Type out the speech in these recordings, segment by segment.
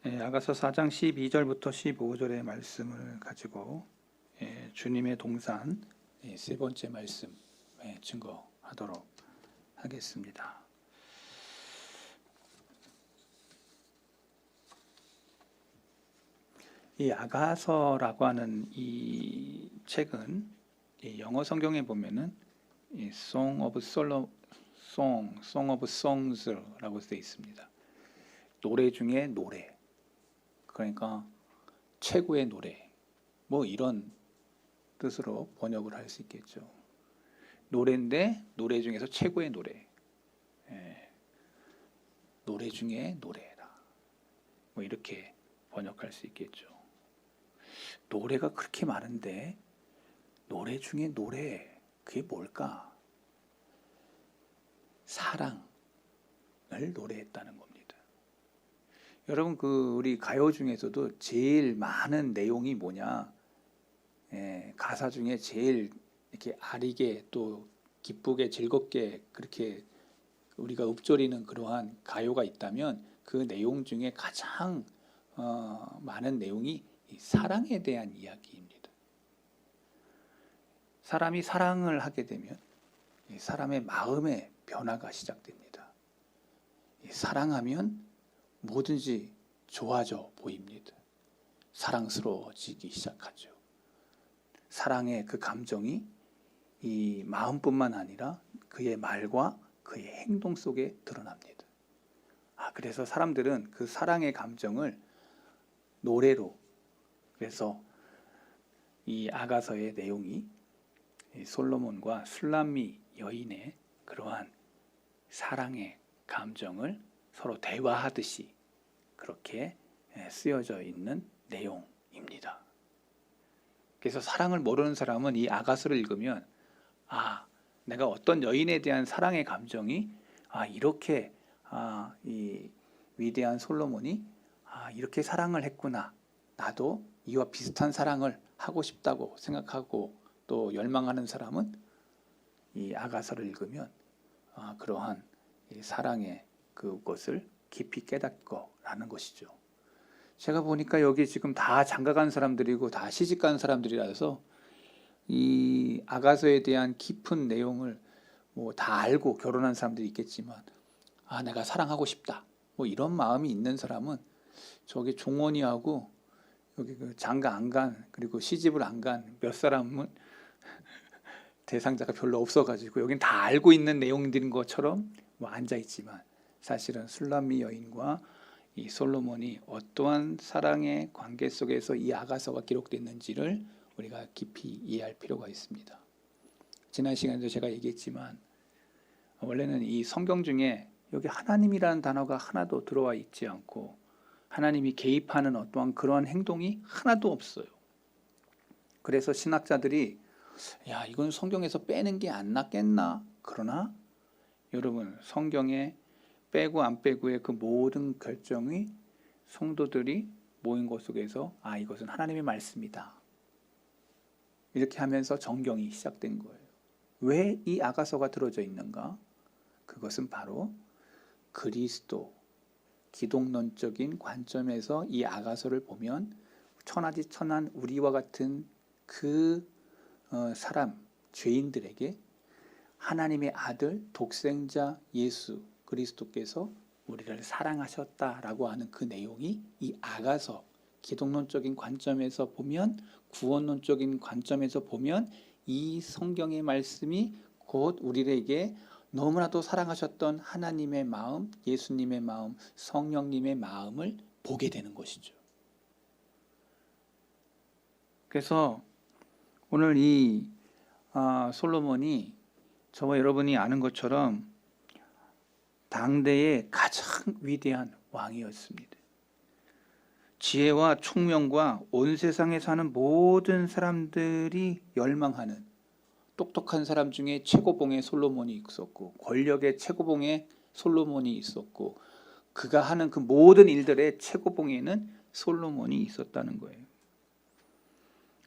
아가서 4장 12절부터 15절의 말씀을 가지고 주님의 동산 세 번째 말씀 증거하도록 하겠습니다. 이 아가서라고 하는 이 책은 영어 성경에 보면은 Song of Songs라고 되어 있습니다. 노래 중에 노래. 그러니까 최고의 노래, 이런 뜻으로 번역을 할 수 있겠죠. 노래인데 노래 중에서 최고의 노래, 노래 중에 노래라, 이렇게 번역할 수 있겠죠. 노래가 그렇게 많은데 노래 중에 노래, 그게 뭘까? 사랑을 노래했다는 겁니다. 여러분, 우리 가요 중에서도 제일 많은 내용이 뭐냐? 가사 중에 제일 이렇게 아리게 또 기쁘게 즐겁게 그렇게 우리가 읊조리는 그러한 가요가 있다면 그 내용 중에 가장 많은 내용이 이 사랑에 대한 이야기입니다. 사람이 사랑을 하게 되면 이 사람의 마음의 변화가 시작됩니다. 사랑하면 뭐든지 좋아져 보입니다. 사랑스러워지기 시작하죠. 사랑의 그 감정이 이 마음뿐만 아니라 그의 말과 그의 행동 속에 드러납니다. 그래서 사람들은 그 사랑의 감정을 노래로, 그래서 이 아가서의 내용이 솔로몬과 술람미 여인의 그러한 사랑의 감정을 서로 대화하듯이 그렇게 쓰여져 있는 내용입니다. 그래서 사랑을 모르는 사람은 이 아가서를 읽으면 내가 어떤 여인에 대한 사랑의 감정이 이렇게 이 위대한 솔로몬이 이렇게 사랑을 했구나, 나도 이와 비슷한 사랑을 하고 싶다고 생각하고 또 열망하는 사람은 이 아가서를 읽으면 그러한 이 사랑의 그것을 깊이 깨닫고라는 것이죠. 제가 보니까 여기 지금 다 장가간 사람들이고 다 시집간 사람들이라서 이 아가서에 대한 깊은 내용을 다 알고 결혼한 사람들이 있겠지만 내가 사랑하고 싶다 이런 마음이 있는 사람은 저기 종원이하고 여기 장가 안 간 그리고 시집을 안 간 몇 사람은 대상자가 별로 없어가지고 여긴 다 알고 있는 내용들인 것처럼 앉아있지만 사실은 술람미 여인과 이 솔로몬이 어떠한 사랑의 관계 속에서 이 아가서가 기록됐는지를 우리가 깊이 이해할 필요가 있습니다. 지난 시간에도 제가 얘기했지만 원래는 이 성경 중에 여기 하나님이라는 단어가 하나도 들어와 있지 않고 하나님이 개입하는 어떠한 그러한 행동이 하나도 없어요. 그래서 신학자들이 이건 성경에서 빼는 게 안 낫겠나? 그러나 여러분, 성경에 빼고 안 빼고의 그 모든 결정이 성도들이 모인 것 속에서 이것은 하나님의 말씀이다, 이렇게 하면서 정경이 시작된 거예요. 왜 이 아가서가 들어져 있는가? 그것은 바로 그리스도, 기독론적인 관점에서 이 아가서를 보면 천하지 천한 우리와 같은 그 사람, 죄인들에게 하나님의 아들, 독생자 예수 그리스도께서 우리를 사랑하셨다라고 하는 그 내용이 이 아가서, 기독론적인 관점에서 보면, 구원론적인 관점에서 보면 이 성경의 말씀이 곧 우리에게 너무나도 사랑하셨던 하나님의 마음, 예수님의 마음, 성령님의 마음을 보게 되는 것이죠. 그래서 오늘 이 솔로몬이 저와 여러분이 아는 것처럼 당대의 가장 위대한 왕이었습니다. 지혜와 총명과 온 세상에 사는 모든 사람들이 열망하는 똑똑한 사람 중에 최고봉의 솔로몬이 있었고, 권력의 최고봉의 솔로몬이 있었고, 그가 하는 그 모든 일들의 최고봉에는 솔로몬이 있었다는 거예요.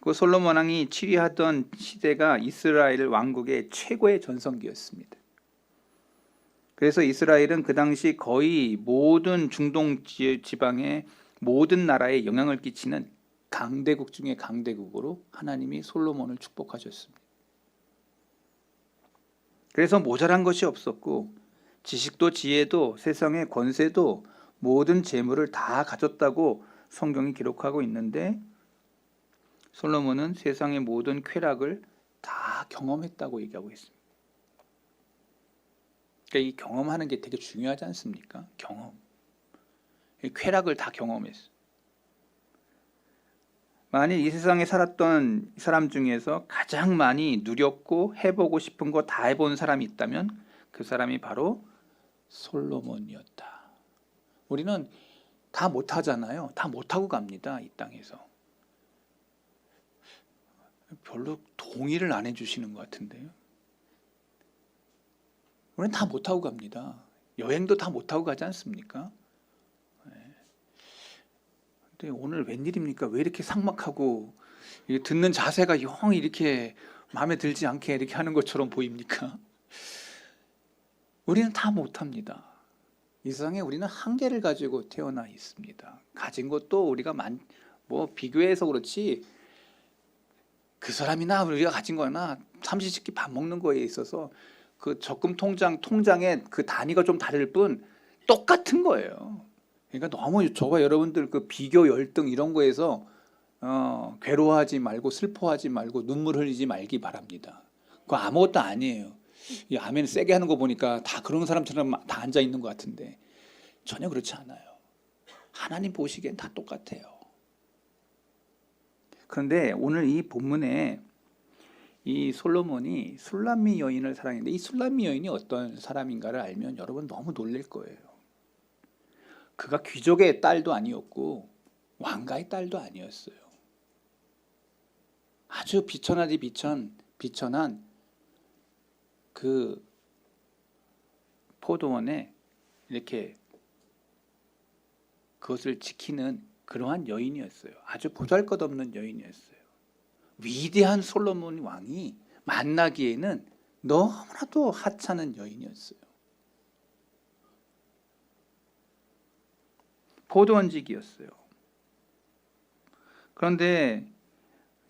그 솔로몬 왕이 치리하던 시대가 이스라엘 왕국의 최고의 전성기였습니다. 그래서 이스라엘은 그 당시 거의 모든 중동 지방의 모든 나라에 영향을 끼치는 강대국 중에 강대국으로 하나님이 솔로몬을 축복하셨습니다. 그래서 모자란 것이 없었고 지식도 지혜도 세상의 권세도 모든 재물을 다 가졌다고 성경이 기록하고 있는데 솔로몬은 세상의 모든 쾌락을 다 경험했다고 얘기하고 있습니다. 그러니까 이 경험하는 게 되게 중요하지 않습니까? 경험. 이 쾌락을 다 경험했어요. 만일 이 세상에 살았던 사람 중에서 가장 많이 누렸고 해보고 싶은 거 다 해본 사람이 있다면 그 사람이 바로 솔로몬이었다. 우리는 다 못하잖아요. 다 못하고 갑니다. 이 땅에서. 별로 동의를 안 해주시는 것 같은데요. 우리는 다 못하고 갑니다. 여행도 다 못하고 가지 않습니까? 근데 오늘 웬일입니까? 왜 이렇게 삭막하고 듣는 자세가 영 이렇게 마음에 들지 않게 이렇게 하는 것처럼 보입니까? 우리는 다 못합니다. 이 세상에 우리는 한계를 가지고 태어나 있습니다. 가진 것도 우리가 비교해서 그렇지 그 사람이나 우리가 가진 거나 삼시세끼 밥 먹는 거에 있어서 그 적금 통장의 그 단위가 좀 다를 뿐 똑같은 거예요. 그러니까 너무 저와 여러분들 그 비교 열등 이런 거에서 괴로워하지 말고 슬퍼하지 말고 눈물 흘리지 말기 바랍니다. 그거 아무것도 아니에요. 이 아멘 세게 하는 거 보니까 다 그런 사람처럼 다 앉아 있는 것 같은데 전혀 그렇지 않아요. 하나님 보시기엔 다 똑같아요. 그런데 오늘 이 본문에 이 솔로몬이 술람미 여인을 사랑했는데 이 술람미 여인이 어떤 사람인가를 알면 여러분 너무 놀랄 거예요. 그가 귀족의 딸도 아니었고 왕가의 딸도 아니었어요. 아주 비천하디 비천한 그 포도원에 이렇게 그것을 지키는 그러한 여인이었어요. 아주 보잘것없는 여인이었어요. 위대한 솔로몬 왕이 만나기에는 너무나도 하찮은 여인이었어요. 포도원직이었어요. 그런데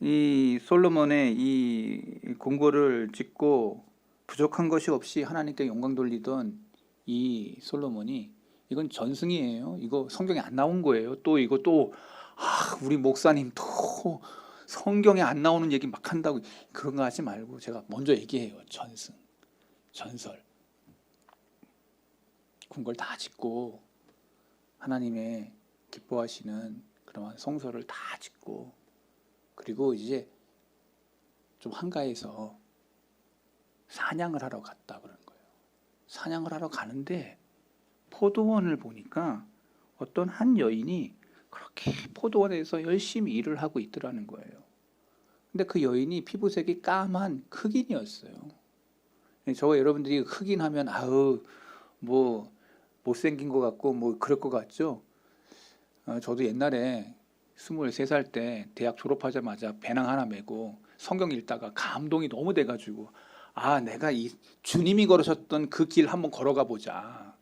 이 솔로몬의 이 궁궐을 짓고 부족한 것이 없이 하나님께 영광 돌리던 이 솔로몬이 이건 전승이에요. 이거 성경에 안 나온 거예요. 우리 목사님 또 성경에 안 나오는 얘기 막 한다고 그런 거 하지 말고 제가 먼저 얘기해요. 전설. 궁궐 다 짓고 하나님의 기뻐하시는 그러한 성소를 다 짓고 그리고 이제 좀 한가해서 사냥을 하러 갔다 그러는 거예요. 사냥을 하러 가는데 포도원을 보니까 어떤 한 여인이 그렇게 포도원에서 열심히 일을 하고 있더라는 거예요. 근데 그 여인이 피부색이 까만 흑인이었어요. 저와 여러분들이 흑인 하면 못생긴 것 같고 그럴 것 같죠? 저도 옛날에 23살 때 대학 졸업하자마자 배낭 하나 메고 성경 읽다가 감동이 너무 돼가지고 내가 이 주님이 걸으셨던 그 길 한번 걸어가 보자.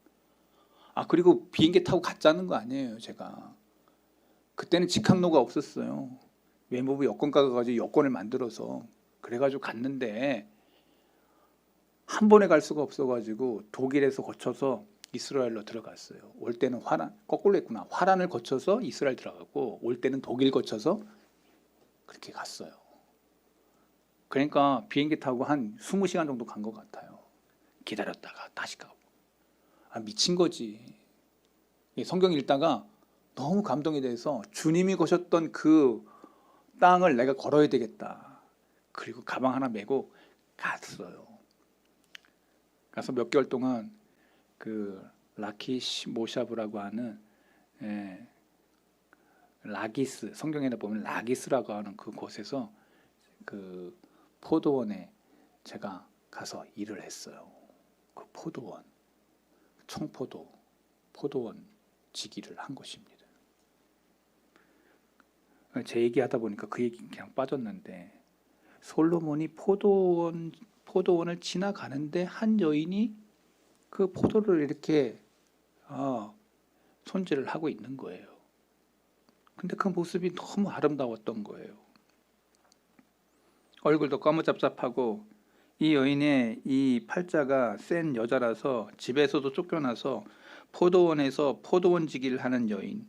그리고 비행기 타고 갔자는 거 아니에요. 제가 그때는 직항로가 없었어요. 외무부 여권과 가가지고 여권을 만들어서 그래가지고 갔는데 한 번에 갈 수가 없어가지고 독일에서 거쳐서 이스라엘로 들어갔어요. 올 때는 거꾸로 했구나. 화란을 거쳐서 이스라엘 들어가고 올 때는 독일 거쳐서 그렇게 갔어요. 그러니까 비행기 타고 한 20시간 정도 간 것 같아요. 기다렸다가 다시 가고. 미친 거지. 성경 읽다가 너무 감동이 돼서 주님이 거셨던 그 땅을 내가 걸어야 되겠다. 그리고 가방 하나 메고 갔어요. 가서 몇 개월 동안 그 라키시 모샤브라고 하는 라기스, 성경에 보면 라기스라고 하는 그 곳에서 그 포도원에 제가 가서 일을 했어요. 그 포도원, 포도원 지기를 한 것입니다. 제 얘기하다 보니까 그 얘기 그냥 빠졌는데 솔로몬이 포도원을 지나가는데 한 여인이 그 포도를 이렇게 손질을 하고 있는 거예요. 근데 그 모습이 너무 아름다웠던 거예요. 얼굴도 까무잡잡하고, 이 여인의 이 팔자가 센 여자라서 집에서도 쫓겨나서 포도원에서 포도원지기를 하는 여인,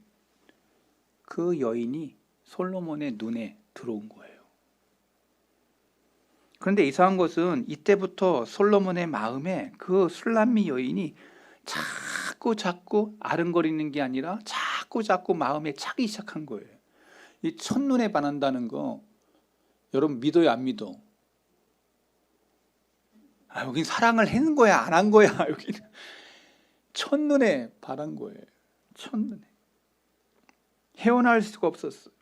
그 여인이 솔로몬의 눈에 들어온 거예요. 그런데 이상한 것은 이때부터 솔로몬의 마음에 그 술람미 여인이 자꾸 아른거리는 게 아니라 자꾸 마음에 차기 시작한 거예요. 이 첫눈에 반한다는 거 여러분 믿어요, 안 믿어? 여긴 사랑을 한 거야, 안 한 거야? 여기는 첫눈에 반한 거예요. 첫눈에. 헤어날 수가 없었어요.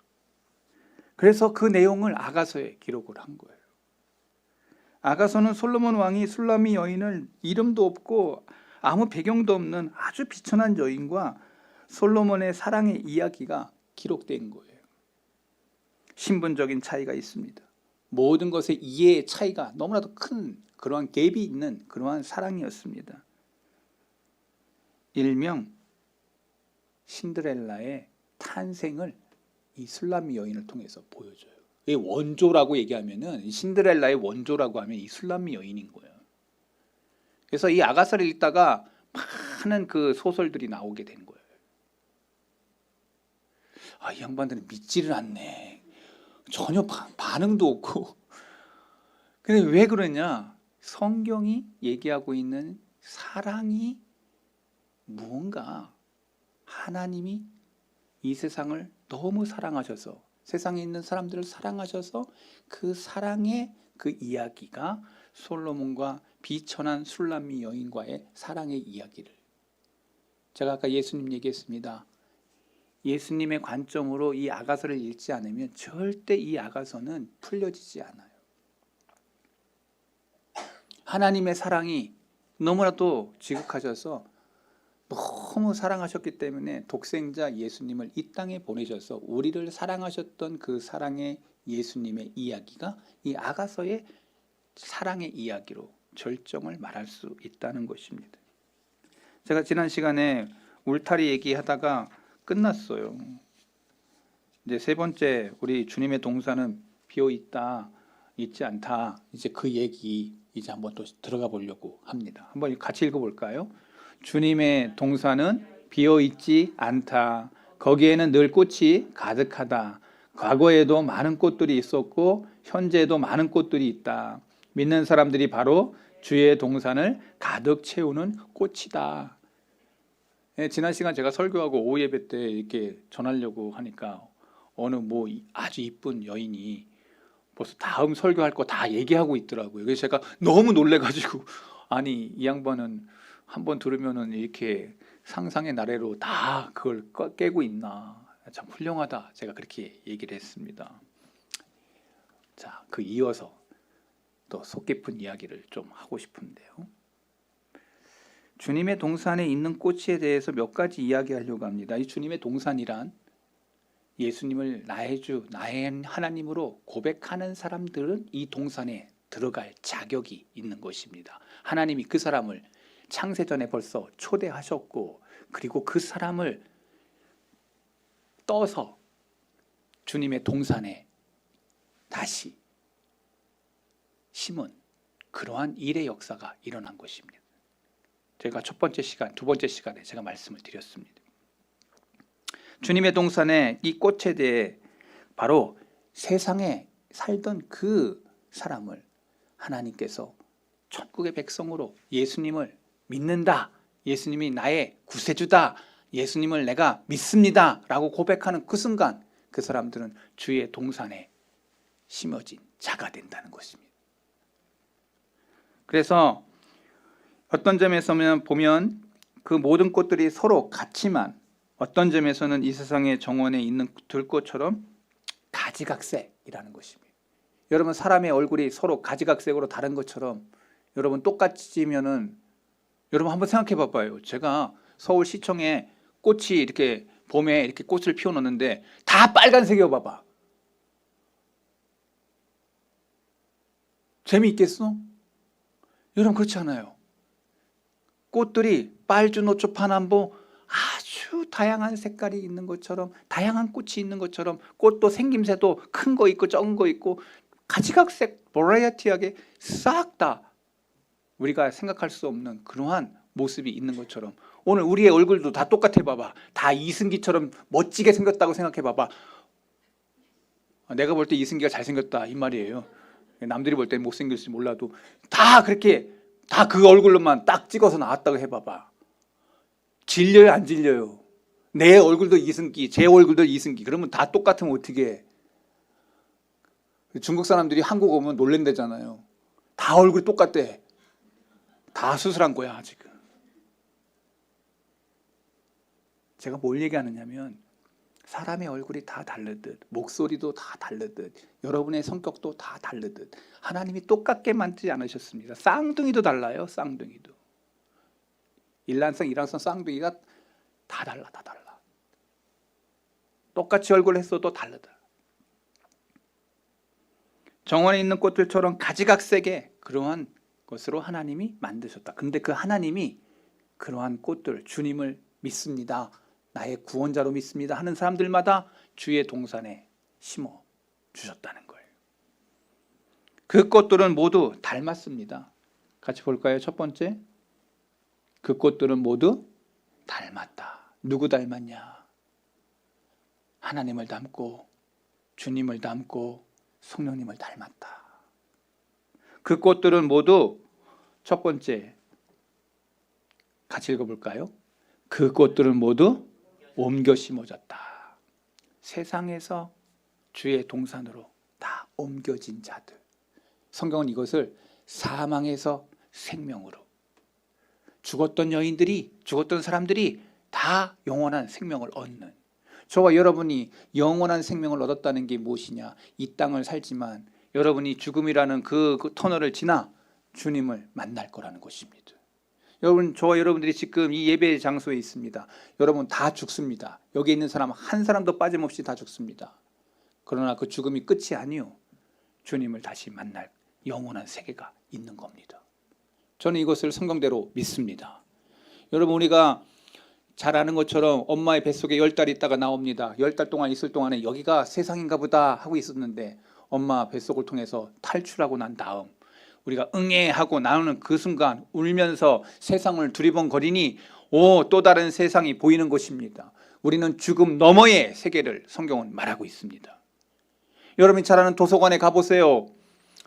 그래서 그 내용을 아가서에 기록을 한 거예요. 아가서는 솔로몬 왕이 술람미 여인을 이름도 없고 아무 배경도 없는 아주 비천한 여인과 솔로몬의 사랑의 이야기가 기록된 거예요. 신분적인 차이가 있습니다. 모든 것의 이해의 차이가 너무나도 큰 그러한 갭이 있는 그러한 사랑이었습니다. 일명 신데렐라의 탄생을 이 술람미 여인을 통해서 보여줘요. 이 원조라고 얘기하면은, 신데렐라의 원조라고 하면 이 술람미 여인인 거예요. 그래서 이 아가서를 읽다가 많은 그 소설들이 나오게 된 거예요. 이 양반들은 믿지를 않네. 전혀 반응도 없고. 근데 왜 그러냐? 성경이 얘기하고 있는 사랑이 무언가, 하나님이 이 세상을 너무 사랑하셔서, 세상에 있는 사람들을 사랑하셔서 그 사랑의 그 이야기가 솔로몬과 비천한 술람미 여인과의 사랑의 이야기를, 제가 아까 예수님 얘기했습니다. 예수님의 관점으로 이 아가서를 읽지 않으면 절대 이 아가서는 풀려지지 않아요. 하나님의 사랑이 너무나도 지극하셔서 너무 사랑하셨기 때문에 독생자 예수님을 이 땅에 보내셔서 우리를 사랑하셨던 그 사랑의 예수님의 이야기가 이 아가서의 사랑의 이야기로 절정을 말할 수 있다는 것입니다. 제가 지난 시간에 울타리 얘기하다가 끝났어요. 이제 세 번째, 우리 주님의 동사는 비어 있다, 있지 않다. 이제 그 얘기 이제 한번 또 들어가 보려고 합니다. 한번 같이 읽어볼까요? 주님의 동사는 비어 있지 않다. 거기에는 늘 꽃이 가득하다. 과거에도 많은 꽃들이 있었고 현재에도 많은 꽃들이 있다. 믿는 사람들이 바로 주의 동산을 가득 채우는 꽃이다. 지난 시간 제가 설교하고 오후 예배 때 이렇게 전하려고 하니까 어느 아주 이쁜 여인이 벌써 다음 설교할 거 다 얘기하고 있더라고요. 그래서 제가 너무 놀래가지고, 아니 이 양반은 한번 들으면은 이렇게 상상의 나래로 다 그걸 깨고 있나, 참 훌륭하다, 제가 그렇게 얘기를 했습니다. 자, 그 이어서 또 속 깊은 이야기를 좀 하고 싶은데요. 주님의 동산에 있는 꽃에 대해서 몇 가지 이야기하려고 합니다. 이 주님의 동산이란 예수님을 나의 주, 나의 하나님으로 고백하는 사람들은 이 동산에 들어갈 자격이 있는 것입니다. 하나님이 그 사람을 창세전에 벌써 초대하셨고, 그리고 그 사람을 떠서 주님의 동산에 다시 심은 그러한 일의 역사가 일어난 것입니다. 제가 첫 번째 시간, 두 번째 시간에 제가 말씀을 드렸습니다. 주님의 동산의 이 꽃에 대해 바로 세상에 살던 그 사람을 하나님께서 천국의 백성으로 예수님을 믿는다, 예수님이 나의 구세주다, 예수님을 내가 믿습니다 라고 고백하는 그 순간 그 사람들은 주의 동산에 심어진 자가 된다는 것입니다. 그래서 어떤 점에서는 보면 그 모든 꽃들이 서로 같지만, 어떤 점에서는 이 세상의 정원에 있는 들꽃처럼 가지각색이라는 것입니다. 여러분, 사람의 얼굴이 서로 가지각색으로 다른 것처럼 여러분 똑같지면은 여러분 한번 생각해 봐봐요. 제가 서울시청에 꽃이 이렇게 봄에 이렇게 꽃을 피워놓는데 다 빨간색이어 봐봐. 재미있겠어? 여러분 그렇지 않아요? 꽃들이 빨주노초 파남보 아주 다양한 색깔이 있는 것처럼, 다양한 꽃이 있는 것처럼, 꽃도 생김새도 큰 거 있고 적은 거 있고 가지각색 버라이어티하게 싹 다 우리가 생각할 수 없는 그러한 모습이 있는 것처럼 오늘 우리의 얼굴도 다 똑같아 봐봐. 다 이승기처럼 멋지게 생겼다고 생각해 봐봐. 내가 볼 때 이승기가 잘생겼다 이 말이에요. 남들이 볼 때 못생길지 몰라도 다 그렇게 다 그 얼굴로만 딱 찍어서 나왔다고 해봐봐. 질려요 안 질려요? 내 얼굴도 이승기, 제 얼굴도 이승기. 그러면 다 똑같으면 어떻게 해? 중국 사람들이 한국 오면 놀랜다잖아요. 다 얼굴 똑같대. 다 수술한 거야 지금. 제가 뭘 얘기하느냐면 사람의 얼굴이 다 다르듯 목소리도 다 다르듯 여러분의 성격도 다 다르듯 하나님이 똑같게 만들지 않으셨습니다. 쌍둥이도 달라요. 쌍둥이도. 일란성, 일란성 쌍둥이가 다 달라. 똑같이 얼굴을 했어도 다르다. 정원에 있는 꽃들처럼 가지각색의 그러한 것으로 하나님이 만드셨다. 근데 그 하나님이 그러한 꽃들, 주님을 믿습니다, 나의 구원자로 믿습니다 하는 사람들마다 주의 동산에 심어 주셨다는 거예요. 그 꽃들은 모두 닮았습니다. 같이 볼까요? 첫 번째, 그 꽃들은 모두 닮았다. 누구 닮았냐? 하나님을 닮고 주님을 닮고 성령님을 닮았다. 그 꽃들은 모두 첫 번째, 같이 읽어볼까요? 그 꽃들은 모두 옮겨 심어졌다. 세상에서 주의 동산으로 다 옮겨진 자들. 성경은 이것을 사망에서 생명으로, 죽었던 여인들이, 죽었던 사람들이 다 영원한 생명을 얻는, 저와 여러분이 영원한 생명을 얻었다는 게 무엇이냐? 이 땅을 살지만 여러분이 죽음이라는 그 터널을 지나 주님을 만날 거라는 것입니다. 여러분, 저와 여러분들이 지금 이 예배 장소에 있습니다. 여러분 다 죽습니다. 여기 있는 사람 한 사람도 빠짐없이 다 죽습니다. 그러나 그 죽음이 끝이 아니요, 주님을 다시 만날 영원한 세계가 있는 겁니다. 저는 이것을 성경대로 믿습니다. 여러분, 우리가 잘 아는 것처럼 엄마의 뱃속에 10달 있다가 나옵니다. 10달 동안 있을 동안에 여기가 세상인가 보다 하고 있었는데 엄마 뱃속을 통해서 탈출하고 난 다음 우리가 응애 하고 나오는 그 순간 울면서 세상을 두리번거리니 또 다른 세상이 보이는 것입니다. 우리는 죽음 너머의 세계를 성경은 말하고 있습니다. 여러분이 잘 아는 도서관에 가보세요.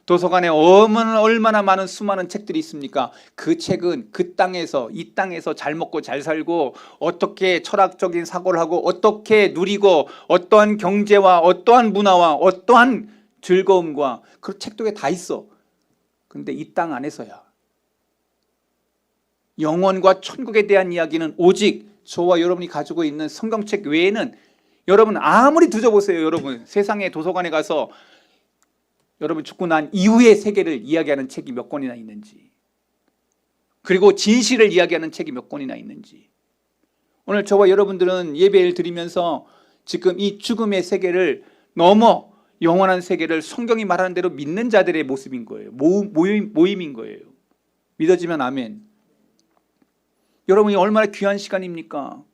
도서관에 얼마나 많은 수많은 책들이 있습니까? 그 책은 그 땅에서, 이 땅에서 잘 먹고 잘 살고 어떻게 철학적인 사고를 하고 어떻게 누리고 어떠한 경제와 어떠한 문화와 어떠한 즐거움과 그 책독에 다 있어. 근데 이 땅 안에서야 영원과 천국에 대한 이야기는 오직 저와 여러분이 가지고 있는 성경책 외에는, 여러분 아무리 뒤져보세요. 여러분 세상의 도서관에 가서 여러분 죽고 난 이후의 세계를 이야기하는 책이 몇 권이나 있는지, 그리고 진실을 이야기하는 책이 몇 권이나 있는지. 오늘 저와 여러분들은 예배를 드리면서 지금 이 죽음의 세계를 넘어 영원한 세계를 성경이 말하는 대로 믿는 자들의 모습인 거예요. 모임인 거예요. 믿어지면 아멘. 여러분이 얼마나 귀한 시간입니까?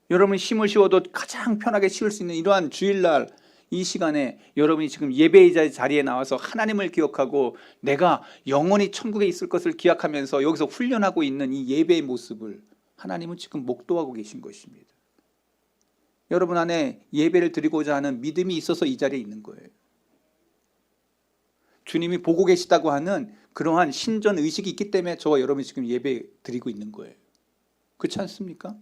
여러분이 힘을 씌워도 가장 편하게 씌울 수 있는 이러한 주일날 이 시간에 여러분이 지금 예배의 자리에 나와서 하나님을 기억하고 내가 영원히 천국에 있을 것을 기약하면서 여기서 훈련하고 있는 이 예배의 모습을 하나님은 지금 목도하고 계신 것입니다. 여러분 안에 예배를 드리고자 하는 믿음이 있어서 이 자리에 있는 거예요. 주님이 보고 계시다고 하는 그러한 신전 의식이 있기 때문에 저와 여러분이 지금 예배 드리고 있는 거예요. 그렇지 않습니까?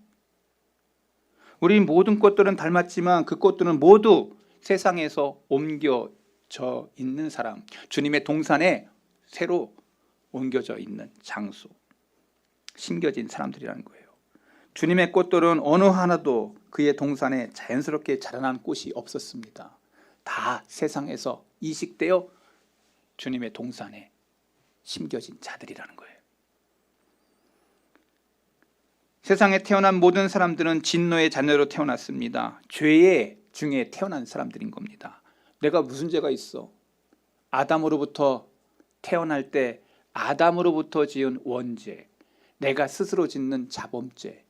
우리 모든 꽃들은 닮았지만 그 꽃들은 모두 세상에서 옮겨져 있는 사람, 주님의 동산에 새로 옮겨져 있는 장소, 심겨진 사람들이라는 거예요. 주님의 꽃들은 어느 하나도 그의 동산에 자연스럽게 자라난 꽃이 없었습니다. 다 세상에서 이식되어 주님의 동산에 심겨진 자들이라는 거예요. 세상에 태어난 모든 사람들은 진노의 자녀로 태어났습니다. 죄의 중에 태어난 사람들인 겁니다. 내가 무슨 죄가 있어? 아담으로부터 태어날 때 아담으로부터 지은 원죄, 내가 스스로 짓는 자범죄,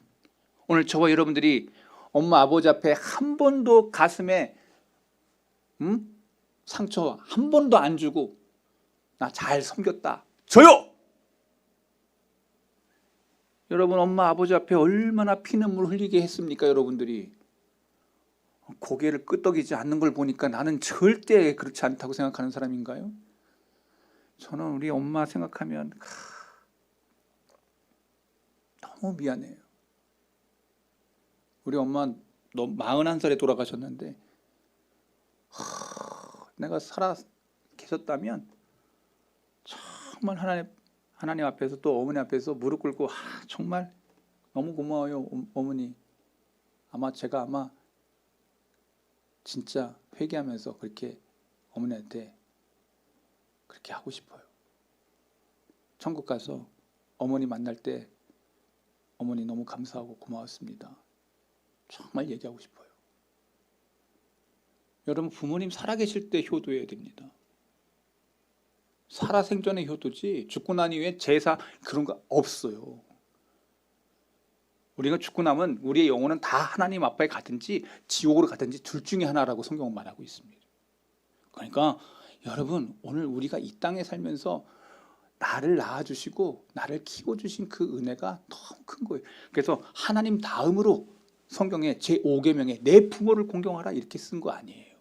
오늘 저와 여러분들이 엄마 아버지 앞에 한 번도 가슴에 상처 한 번도 안 주고 나 잘 섬겼다 저요. 여러분 엄마 아버지 앞에 얼마나 피눈물 흘리게 했습니까? 여러분들이 고개를 끄덕이지 않는 걸 보니까 나는 절대 그렇지 않다고 생각하는 사람인가요? 저는 우리 엄마 생각하면 너무 미안해요. 우리 엄마 41살에 돌아가셨는데 내가 살아 계셨다면 정말 하나님 앞에서 또 어머니 앞에서 무릎 꿇고 정말 너무 고마워요 어머니. 제가 진짜 회개하면서 그렇게 어머니한테 그렇게 하고 싶어요. 천국 가서 어머니 만날 때 어머니 너무 감사하고 고마웠습니다. 정말 얘기하고 싶어요. 여러분 부모님 살아계실 때 효도해야 됩니다. 살아생전의 효도지 죽고 난 이후에 제사 그런 거 없어요. 우리가 죽고 나면 우리의 영혼은 다 하나님 앞에 가든지 지옥으로 가든지 둘 중에 하나라고 성경은 말하고 있습니다. 그러니까 여러분 오늘 우리가 이 땅에 살면서 나를 낳아주시고 나를 키워주신 그 은혜가 너무 큰 거예요. 그래서 하나님 다음으로 성경에 제5계명에 내 부모를 공경하라 이렇게 쓴 거 아니에요.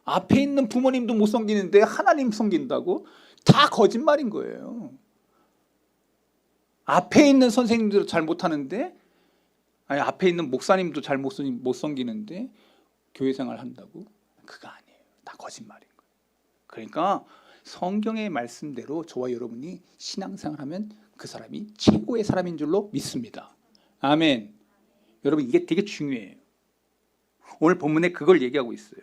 앞에 있는 부모님도 못 섬기는데 하나님 섬긴다고? 다 거짓말인 거예요. 앞에 있는 선생님도 잘 못하는데 앞에 있는 목사님도 잘 못 섬기는데 교회 생활 한다고? 그거 아니에요. 다 거짓말인 거예요. 그러니까 성경의 말씀대로 저와 여러분이 신앙생활하면 그 사람이 최고의 사람인 줄로 믿습니다. 아멘. 여러분 이게 되게 중요해요. 오늘 본문에 그걸 얘기하고 있어요.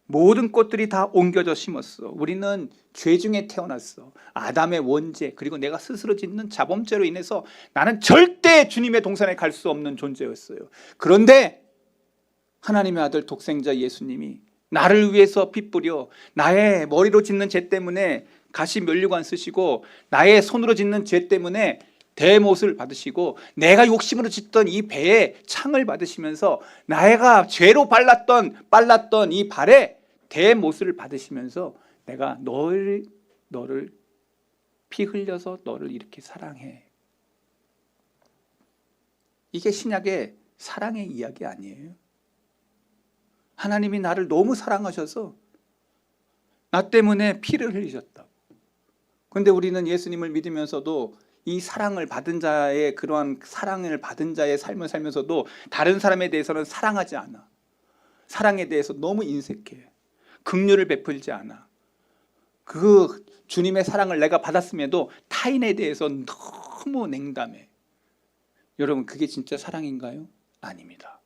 모든 꽃들이 다 옮겨져 심었어. 우리는 죄 중에 태어났어. 아담의 원죄 그리고 내가 스스로 짓는 자범죄로 인해서 나는 절대 주님의 동산에 갈 수 없는 존재였어요. 그런데 하나님의 아들 독생자 예수님이 나를 위해서 피 뿌려 나의 머리로 짓는 죄 때문에 가시 면류관 쓰시고 나의 손으로 짓는 죄 때문에 대못을 받으시고 내가 욕심으로 짓던 이 배에 창을 받으시면서 내가 죄로 빨랐던 이 발에 대못을 받으시면서 내가 너를 피 흘려서 너를 이렇게 사랑해. 이게 신약의 사랑의 이야기 아니에요. 하나님이 나를 너무 사랑하셔서 나 때문에 피를 흘리셨다고. 그런데 우리는 예수님을 믿으면서도 이 사랑을 받은 자의 그러한 사랑을 받은 자의 삶을 살면서도 다른 사람에 대해서는 사랑하지 않아. 사랑에 대해서 너무 인색해. 긍휼을 베풀지 않아. 그 주님의 사랑을 내가 받았음에도 타인에 대해서 너무 냉담해. 여러분 그게 진짜 사랑인가요? 아닙니다.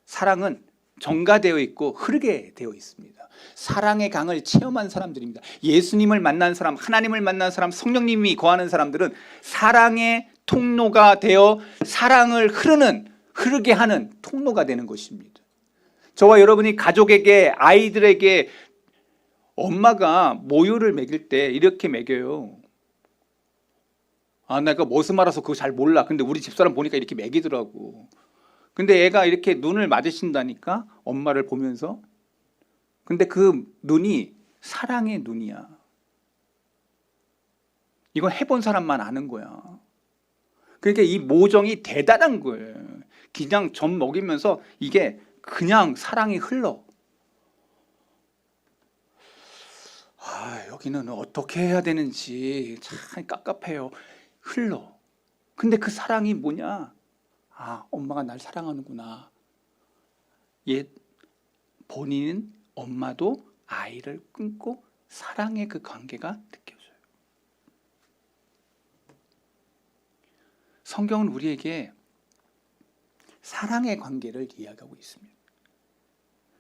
사랑은 정가되어 있고 흐르게 되어 있습니다. 사랑의 강을 체험한 사람들입니다. 예수님을 만난 사람, 하나님을 만난 사람, 성령님이 거하는 사람들은 사랑의 통로가 되어 사랑을 흐르게 하는 통로가 되는 것입니다. 저와 여러분이 가족에게 아이들에게 엄마가 모유를 먹일 때 이렇게 먹여요. 내가 머슴 알아서 그거 잘 몰라. 근데 우리 집사람 보니까 이렇게 먹이더라고. 근데 애가 이렇게 눈을 맞으신다니까 엄마를 보면서. 근데 그 눈이 사랑의 눈이야. 이건 해본 사람만 아는 거야. 그러니까 이 모정이 대단한 거예요. 그냥 젖 먹이면서 이게 그냥 사랑이 흘러. 여기는 어떻게 해야 되는지 참 깝깝해요. 흘러. 근데 그 사랑이 뭐냐? 엄마가 날 사랑하는구나. 본인은 엄마도 아이를 끊고 사랑의 그 관계가 느껴져요. 성경은 우리에게 사랑의 관계를 이야기하고 있습니다.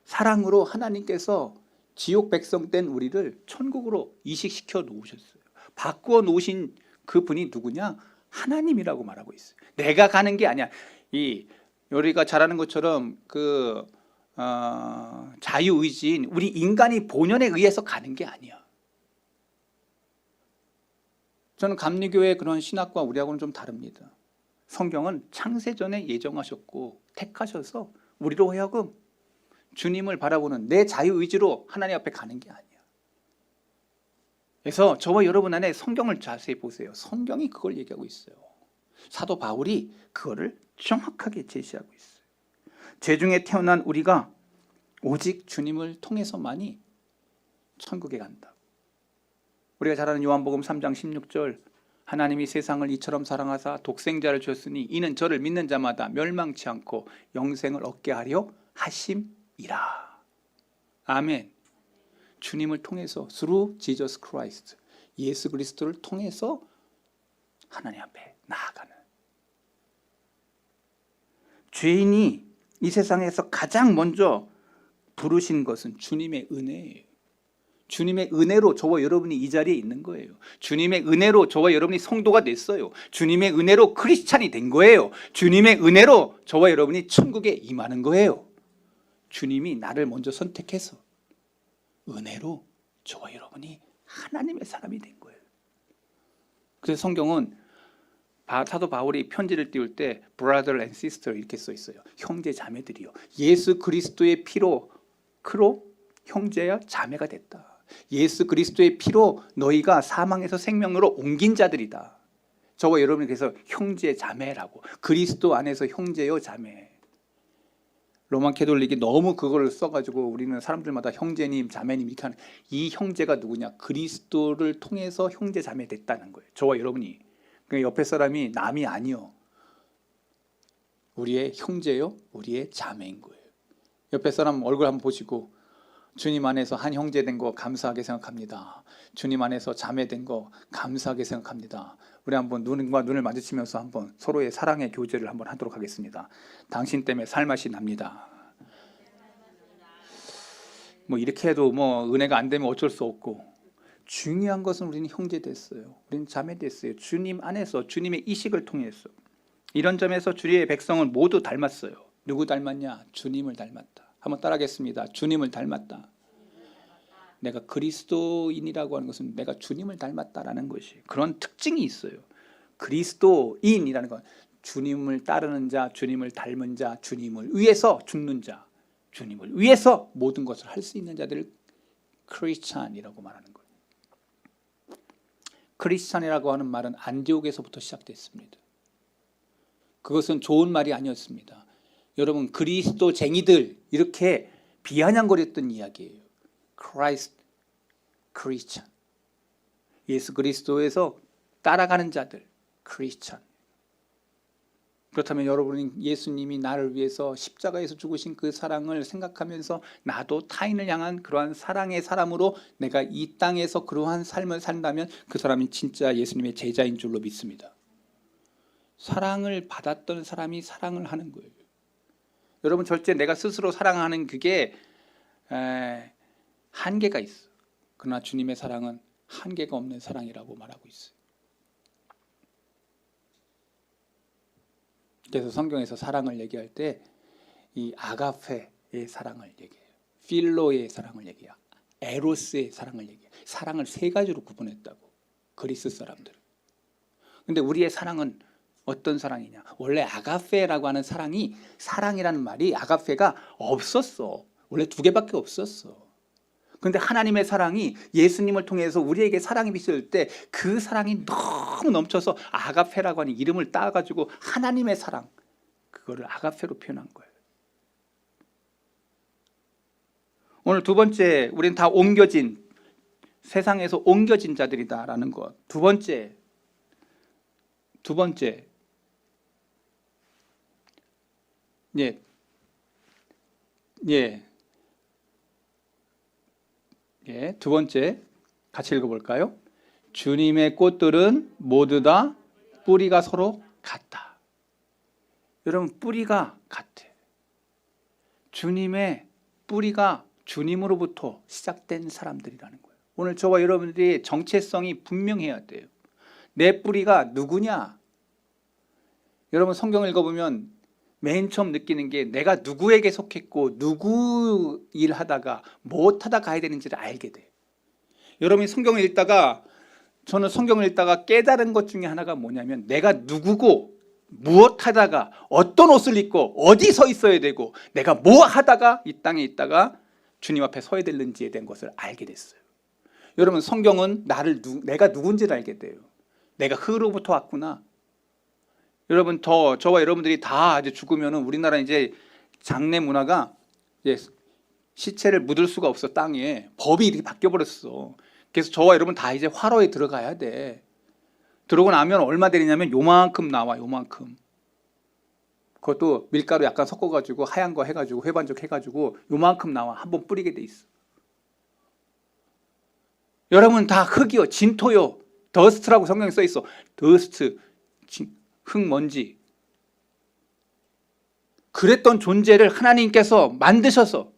사랑으로 하나님께서 지옥 백성 된 우리를 천국으로 이식시켜 놓으셨어요. 바꾸어 놓으신 그 분이 누구냐? 하나님이라고 말하고 있어요. 내가 가는 게 아니야. 우리가 잘 아는 것처럼 자유의지인 우리 인간이 본연에 의해서 가는 게 아니야. 저는 감리교의 그런 신학과 우리하고는 좀 다릅니다. 성경은 창세전에 예정하셨고 택하셔서 우리로 하여금 주님을 바라보는 내 자유의지로 하나님 앞에 가는 게 아니야. 그래서 저와 여러분 안에 성경을 자세히 보세요. 성경이 그걸 얘기하고 있어요. 사도 바울이 그거를 정확하게 제시하고 있어요. 죄중에 태어난 우리가 오직 주님을 통해서만이 천국에 간다. 우리가 잘 아는 요한복음 3장 16절, 하나님이 세상을 이처럼 사랑하사 독생자를 주었으니 이는 저를 믿는 자마다 멸망치 않고 영생을 얻게 하려 하심이라. 아멘. 주님을 통해서 through Jesus Christ, 예수 그리스도를 통해서 하나님 앞에 나아가는, 죄인이 이 세상에서 가장 먼저 부르신 것은 주님의 은혜예요. 주님의 은혜로 저와 여러분이 이 자리에 있는 거예요. 주님의 은혜로 저와 여러분이 성도가 됐어요. 주님의 은혜로 크리스찬이 된 거예요. 주님의 은혜로 저와 여러분이 천국에 임하는 거예요. 주님이 나를 먼저 선택해서 은혜로 저와 여러분이 하나님의 사람이 된 거예요. 그래서 성경은 사도 바울이 편지를 띄울 때 brother and sister 이렇게 써 있어요. 형제 자매들이요, 예수 그리스도의 피로 형제야 자매가 됐다. 예수 그리스도의 피로 너희가 사망에서 생명으로 옮긴 자들이다. 저와 여러분이 그래서 형제 자매라고, 그리스도 안에서 형제요 자매. 로마 캐톨릭이 너무 그걸 써가지고 우리는 사람들마다 형제님 자매님 이렇게 하는, 이 형제가 누구냐? 그리스도를 통해서 형제 자매 됐다는 거예요. 저와 여러분이. 그러니까 옆에 사람이 남이 아니요, 우리의 형제요, 우리의 자매인 거예요. 옆에 사람 얼굴 한번 보시고 주님 안에서 한 형제 된 거 감사하게 생각합니다. 주님 안에서 자매 된 거 감사하게 생각합니다. 우리 한번 눈과 눈을 마주치면서 한번 서로의 사랑의 교제를 한번 하도록 하겠습니다. 당신 때문에 살맛이 납니다. 뭐 이렇게 해도 뭐 은혜가 안 되면 어쩔 수 없고, 중요한 것은 우리는 형제 됐어요. 우리는 자매 됐어요. 주님 안에서 주님의 이식을 통해서. 이런 점에서 주의 백성을 모두 닮았어요. 누구 닮았냐? 주님을 닮았다. 한번 따라하겠습니다. 주님을 닮았다. 내가 그리스도인이라고 하는 것은 내가 주님을 닮았다라는 것이, 그런 특징이 있어요. 그리스도인이라는 건 주님을 따르는 자, 주님을 닮은 자, 주님을 위해서 죽는 자, 주님을 위해서 모든 것을 할 수 있는 자들을 크리스찬이라고 말하는 거예요. 크리스찬이라고 하는 말은 안디옥에서부터 시작됐습니다. 그것은 좋은 말이 아니었습니다. 여러분, 그리스도쟁이들 이렇게 비아냥거렸던 이야기예요. Christ, Christian. 예수 그리스도에서 따라가는 자들, Christian. 그렇다면 여러분은 예수님이 나를 위해서 십자가에서 죽으신 그 사랑을 생각하면서 나도 타인을 향한 그러한 사랑의 사람으로 내가 이 땅에서 그러한 삶을 산다면 그 사람이 진짜 예수님의 제자인 줄로 믿습니다. 사랑을 받았던 사람이 사랑을 하는 거예요. 여러분, 절대 내가 스스로 사랑하는 그게 한계가 있어. 그러나 주님의 사랑은 한계가 없는 사랑이라고 말하고 있어요. 그래서 성경에서 사랑을 얘기할 때 이 아가페의 사랑을 얘기해요. 필로의 사랑을 얘기해요. 에로스의 사랑을 얘기해요. 사랑을 세 가지로 구분했다고, 그리스 사람들은. 근데 우리의 사랑은 어떤 사랑이냐? 원래 아가페라고 하는 사랑이, 사랑이라는 말이 아가페가 없었어. 원래 두 개밖에 없었어. 그런데 하나님의 사랑이 예수님을 통해서 우리에게 사랑이 비칠 때 그 사랑이 너무 넘쳐서 아가페라고 하는 이름을 따가지고 하나님의 사랑, 그거를 아가페로 표현한 거예요. 오늘 두 번째, 우리는 다 옮겨진, 세상에서 옮겨진 자들이다라는 것. 두 번째, 두 번째 같이 읽어볼까요? 주님의 꽃들은 모두 다 뿌리가 서로 같다. 여러분, 뿌리가 같아. 주님의 뿌리가 주님으로부터 시작된 사람들이라는 거예요. 오늘 저와 여러분들이 정체성이 분명해야 돼요. 내 뿌리가 누구냐? 여러분, 성경을 읽어보면 맨 처음 느끼는 게 내가 누구에게 속했고 누구 일하다가 못하다 가야 되는지를 알게 돼요. 여러분이 성경을 읽다가, 저는 성경을 읽다가 깨달은 것 중에 하나가 뭐냐면 내가 누구고 무엇 하다가 어떤 옷을 입고 어디 서 있어야 되고 내가 뭐 하다가 이 땅에 있다가 주님 앞에 서야 되는지에 대한 것을 알게 됐어요. 여러분, 성경은 내가 누군지를 알게 돼요. 내가 흙으로부터 왔구나. 여러분, 저와 여러분들이 다 이제 죽으면은 우리나라 이제 장례 문화가 이제 시체를 묻을 수가 없어. 땅에 법이 이렇게 바뀌어 버렸어. 그래서 저와 여러분 다 이제 화로에 들어가야 돼. 들어오고 나면 얼마 되느냐면 요만큼 나와. 요만큼. 그것도 밀가루 약간 섞어가지고 하얀 거 해가지고 회반죽 해가지고 요만큼 나와. 한번 뿌리게 돼 있어. 여러분 다 흙이요, 진토요, 더스트라고 성경에 써 있어. 더스트, 흙먼지. 그랬던 존재를 하나님께서 만드셔서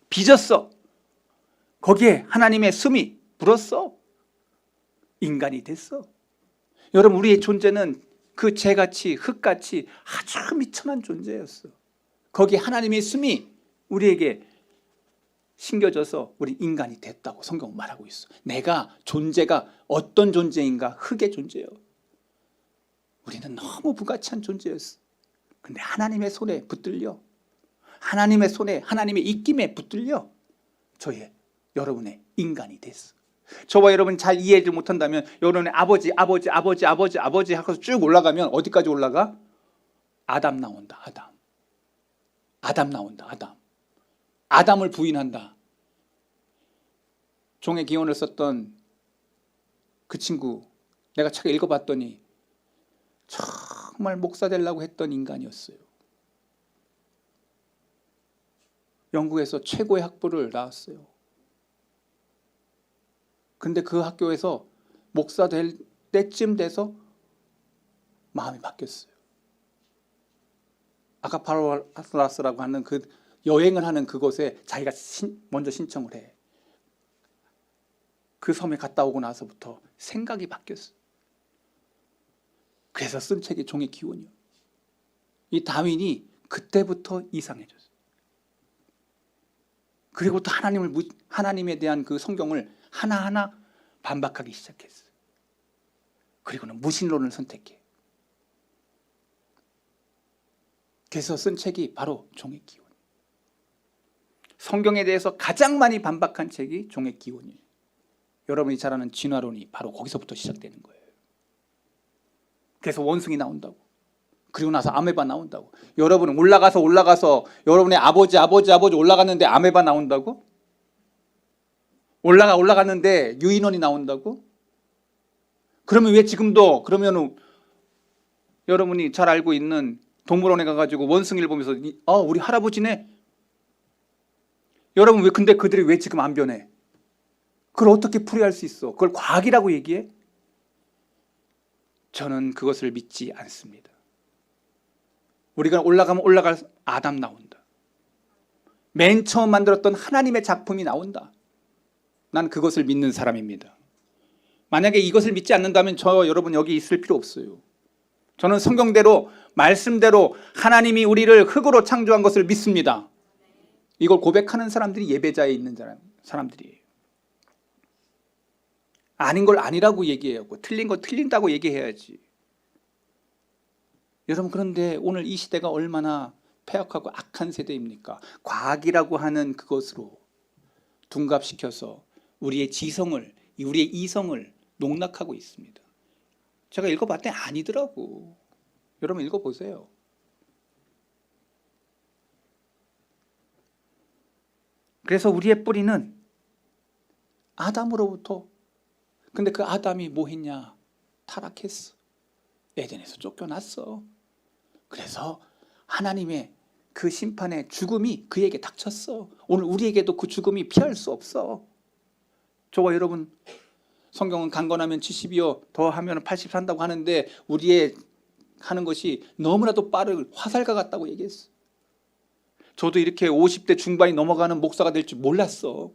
빚었어. 거기에 하나님의 숨이 불었어. 인간이 됐어. 여러분, 우리의 존재는 그 재같이 흙같이 아주 미천한 존재였어. 거기에 하나님의 숨이 우리에게 심겨져서 우리 인간이 됐다고 성경은 말하고 있어. 내가 존재가 어떤 존재인가? 흙의 존재요. 우리는 너무 부가치한 존재였어. 근데 하나님의 손에 붙들려, 하나님의 손에, 하나님의 입김에 붙들려 여러분의 인간이 됐어. 저와 여러분 잘 이해를 못한다면 여러분의 아버지 하고서 쭉 올라가면 어디까지 올라가? 아담 나온다. 아담 나온다. 아담을 부인한다. 종의 기원을 썼던 그 친구, 내가 책 읽어봤더니 정말 목사 되려고 했던 인간이었어요. 영국에서 최고의 학부를 나왔어요. 근데 그 학교에서 목사 될 때쯤 돼서 마음이 바뀌었어요. 아카파라스라고 하는 그 여행을 하는 그곳에 자기가 먼저 신청을 해. 그 섬에 갔다 오고 나서부터 생각이 바뀌었어요. 그래서 쓴 책이 종의 기원이요. 이 다윈이 그때부터 이상해졌어요. 그리고 또 하나님에 대한 그 성경을 하나하나 반박하기 시작했어요. 그리고는 무신론을 선택해. 그래서 쓴 책이 바로 종의 기원. 성경에 대해서 가장 많이 반박한 책이 종의 기원이에요. 여러분이 잘 아는 진화론이 바로 거기서부터 시작되는 거예요. 그래서 원숭이 나온다고. 그리고 나서 아메바 나온다고. 여러분은 올라가서 여러분의 아버지 올라갔는데 아메바 나온다고? 올라갔는데 유인원이 나온다고? 그러면 왜 지금도, 그러면은 여러분이 잘 알고 있는 동물원에 가가지고 원숭이를 보면서 우리 할아버지네. 여러분 근데 그들이 왜 지금 안 변해? 그걸 어떻게 풀이할 수 있어? 그걸 과학이라고 얘기해? 저는 그것을 믿지 않습니다. 우리가 올라가면 올라갈 아담 나온다. 맨 처음 만들었던 하나님의 작품이 나온다. 난 그것을 믿는 사람입니다. 만약에 이것을 믿지 않는다면 여러분 여기 있을 필요 없어요. 저는 성경대로, 말씀대로 하나님이 우리를 흙으로 창조한 것을 믿습니다. 이걸 고백하는 사람들이 예배자에 있는 사람들이에요. 아닌 걸 아니라고 얘기해야고, 틀린 거 틀린다고 얘기해야지. 여러분, 그런데 오늘 이 시대가 얼마나 폐역하고 악한 세대입니까? 과학이라고 하는 그것으로 둔갑시켜서 우리의 지성을, 우리의 이성을 농락하고 있습니다. 제가 읽어봤더니 아니더라고. 여러분 읽어보세요. 그래서 우리의 뿌리는 아담으로부터, 근데 그 아담이 뭐 했냐? 타락했어. 에덴에서 쫓겨났어. 그래서 하나님의 그 심판의 죽음이 그에게 닥쳤어. 오늘 우리에게도 그 죽음이 피할 수 없어. 저와 여러분, 성경은 강건하면 70이요 더 하면 80 산다고 하는데 우리의 하는 것이 너무나도 빠른 화살과 같다고 얘기했어. 저도 이렇게 50대 중반이 넘어가는 목사가 될 줄 몰랐어.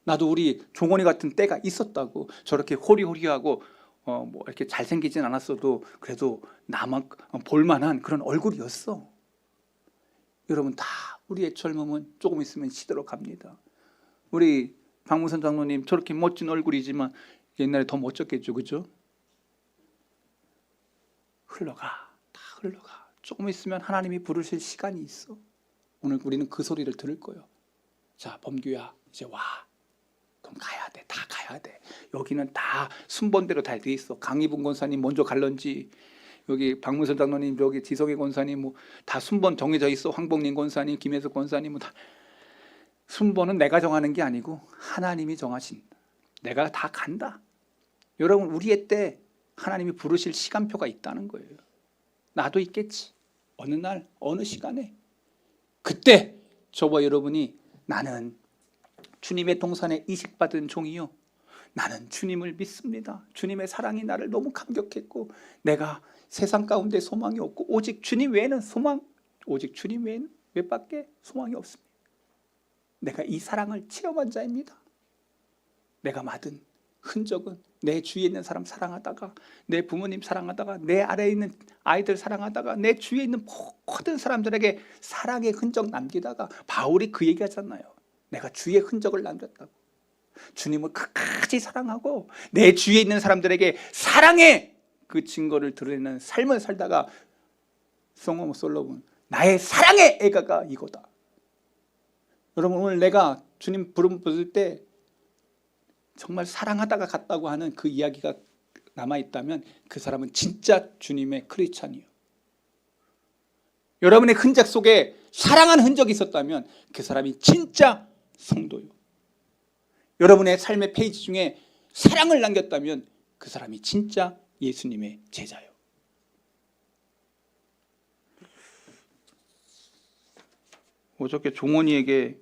나도 우리 종원이 같은 때가 있었다고. 저렇게 호리호리하고 뭐 이렇게 잘생기진 않았어도 그래도 나만 볼만한 그런 얼굴이었어. 여러분, 다 우리의 젊음은 조금 있으면 시들어 갑니다. 우리 박무선 장로님 저렇게 멋진 얼굴이지만 옛날에 더 멋졌겠죠, 그죠? 흘러가. 다 흘러가. 조금 있으면 하나님이 부르실 시간이 있어. 오늘 우리는 그 소리를 들을 거예요. 자, 범규야, 이제 와. 그럼 가야 돼. 다 가야 돼. 여기는 다 순번대로 다 돼 있어. 강희분 권사님 먼저 갈런지, 여기 박문선 장로님, 여기 지성희 권사님 뭐 다 순번 정해져 있어. 황복림 권사님, 김혜숙 권사님 뭐 다. 순번은 내가 정하는 게 아니고 하나님이 정하신. 내가 다 간다. 여러분, 우리의 때 하나님이 부르실 시간표가 있다는 거예요. 나도 있겠지. 어느 날 어느 시간에. 그때 저와 여러분이 나는 주님의 동산에 이식받은 종이요, 나는 주님을 믿습니다. 주님의 사랑이 나를 너무 감격했고 내가 세상 가운데 소망이 없고 오직 주님 외에는 오직 주님 외에는 몇 밖에 소망이 없습니다. 내가 이 사랑을 체험한 자입니다. 내가 맡은 흔적은 내 주위에 있는 사람 사랑하다가, 내 부모님 사랑하다가, 내 아래에 있는 아이들 사랑하다가, 내 주위에 있는 모든 사람들에게 사랑의 흔적 남기다가, 바울이 그 얘기하잖아요. 내가 주의 흔적을 남겼다고. 주님을 끝까지 사랑하고 내 주위에 있는 사람들에게 사랑의 그 증거를 드러내는 삶을 살다가 송 오브 솔로몬, 나의 사랑의 애가가 이거다. 여러분, 오늘 내가 주님 부름 받을 때 정말 사랑하다가 갔다고 하는 그 이야기가 남아있다면 그 사람은 진짜 주님의 크리스찬이에요. 여러분의 흔적 속에 사랑한 흔적이 있었다면 그 사람이 진짜 성도요. 여러분의 삶의 페이지 중에 사랑을 남겼다면 그 사람이 진짜 예수님의 제자요. 어저께 종원이에게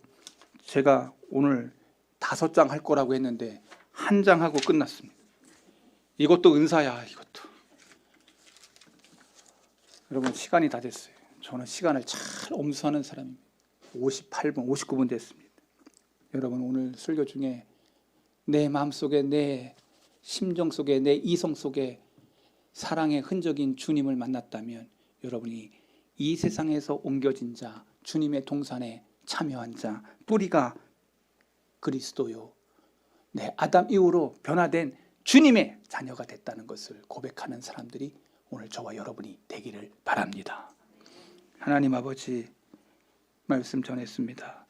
제가 오늘 5장 할 거라고 했는데 1장 하고 끝났습니다. 이것도 은사야. 이것도. 여러분, 시간이 다 됐어요. 저는 시간을 잘 엄수하는 사람입니다. 58분, 59분 됐습니다. 여러분, 오늘 설교 중에 내 마음속에, 내 심정 속에, 내 이성 속에 사랑의 흔적인 주님을 만났다면 여러분이 이 세상에서 옮겨진 자, 주님의 동산에 참여한 자, 뿌리가 그리스도요, 내 아담 이후로 변화된 주님의 자녀가 됐다는 것을 고백하는 사람들이 오늘 저와 여러분이 되기를 바랍니다. 하나님 아버지, 말씀 전했습니다.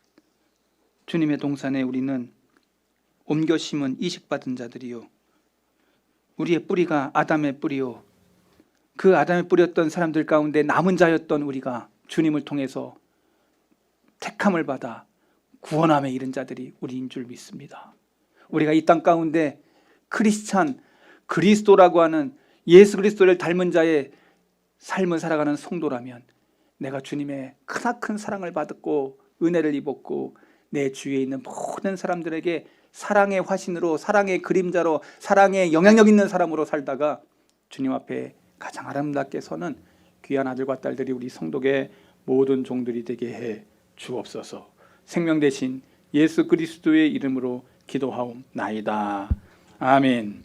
주님의 동산에 우리는 옮겨 심은 이식받은 자들이요, 우리의 뿌리가 아담의 뿌리요, 그 아담의 뿌리였던 사람들 가운데 남은 자였던 우리가 주님을 통해서 택함을 받아 구원함에 이른 자들이 우리인 줄 믿습니다. 우리가 이 땅 가운데 크리스찬, 그리스도라고 하는 예수 그리스도를 닮은 자의 삶을 살아가는 성도라면 내가 주님의 크나큰 사랑을 받았고 은혜를 입었고 내 주위에 있는 모든 사람들에게 사랑의 화신으로, 사랑의 그림자로, 사랑의 영향력 있는 사람으로 살다가 주님 앞에 가장 아름답게 서는 귀한 아들과 딸들이 우리 성도의 모든 종들이 되게 해 주옵소서. 생명 대신 예수 그리스도의 이름으로 기도하옵나이다. 아멘.